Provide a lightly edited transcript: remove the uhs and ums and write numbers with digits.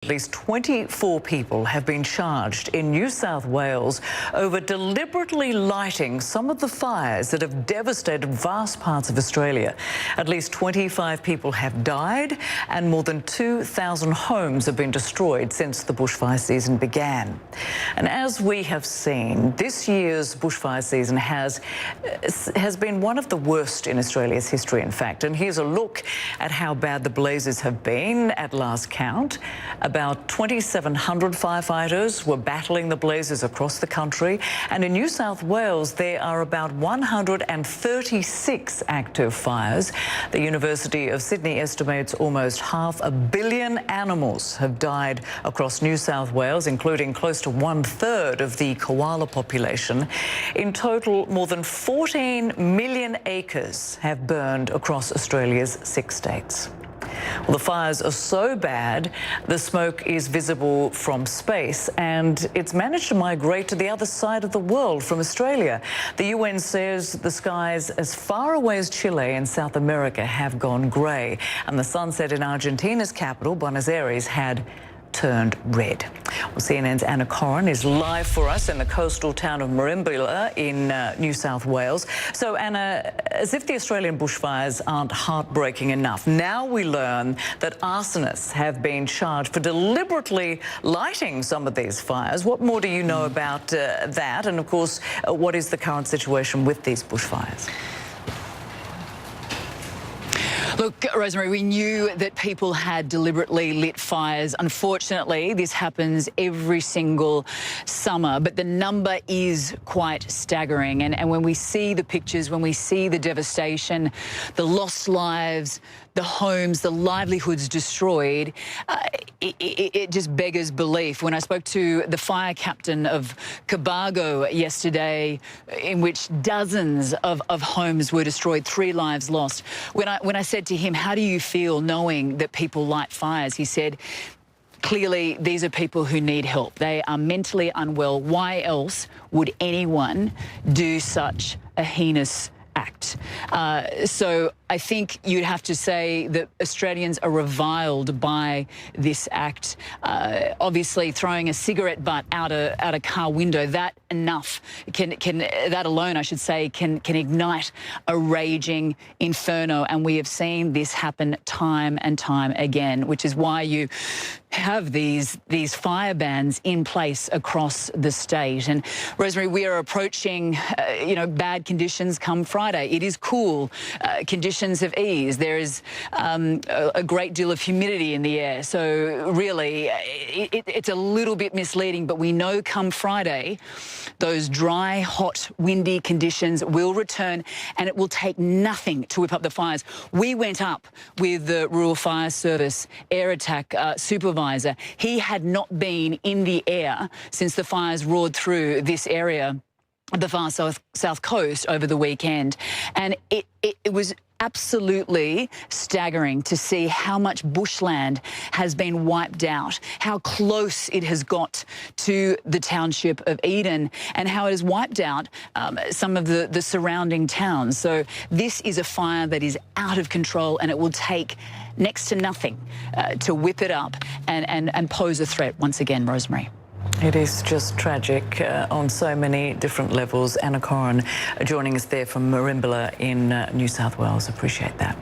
At least 24 people have been charged in New South Wales over deliberately lighting some of the fires that have devastated vast parts of Australia. At least 25 people have died and more than 2,000 homes have been destroyed since the bushfire season began. And as we have seen, this year's bushfire season has been one of the worst in Australia's history, in fact. And here's a look at how bad the blazes have been at last count. About 2,700 firefighters were battling the blazes across the country, and in New South Wales there are about 136 active fires. The University of Sydney estimates almost 500 million animals have died across New South Wales, including close to 1/3 of the koala population. In total, more than 14 million acres have burned across Australia's 6 states. Well, the fires are so bad, the smoke is visible from space, and it's managed to migrate to the other side of the world from Australia. The UN says the skies as far away as Chile and South America have gone grey, and the sunset in Argentina's capital, Buenos Aires, had turned red. Well, CNN's Anna Corrin is live for us in the coastal town of Merimbula in New South Wales. So, Anna, as if the Australian bushfires aren't heartbreaking enough, now we learn that arsonists have been charged for deliberately lighting some of these fires. What more do you know about that? And, of course, what is the current situation with these bushfires? Look, Rosemary, we knew that people had deliberately lit fires. Unfortunately, this happens every single summer, but the number is quite staggering. And when we see the pictures, when we see the devastation, the lost lives, the homes, the livelihoods destroyed, it just beggars belief. When I spoke to the fire captain of Cobargo yesterday, in which dozens of homes were destroyed, 3 lives lost, when I said to him, how do you feel knowing that people light fires? He said, clearly, these are people who need help. They are mentally unwell. Why else would anyone do such a heinous act? So I think you'd have to say that Australians are reviled by this act. Obviously, throwing a cigarette butt out a car window, that alone, I should say, can ignite a raging inferno. And we have seen this happen time and time again, which is why you have these fire bans in place across the state. And Rosemary, we are approaching, bad conditions come Friday. It is cool. Conditions have eased. There is a great deal of humidity in the air. So really, it's a little bit misleading, but we know come Friday, those dry, hot, windy conditions will return, and it will take nothing to whip up the fires. We went up with the Rural Fire Service air attack supervisor. He had not been in the air since the fires roared through this area of the far south coast over the weekend. And it was absolutely staggering to see how much bushland has been wiped out, how close it has got to the township of Eden, and how it has wiped out some of the surrounding towns. So this is a fire that is out of control, and it will take next to nothing to whip it up and pose a threat once again, Rosemary. It is just tragic on so many different levels. Anna Corrin joining us there from Merimbula in New South Wales. Appreciate that.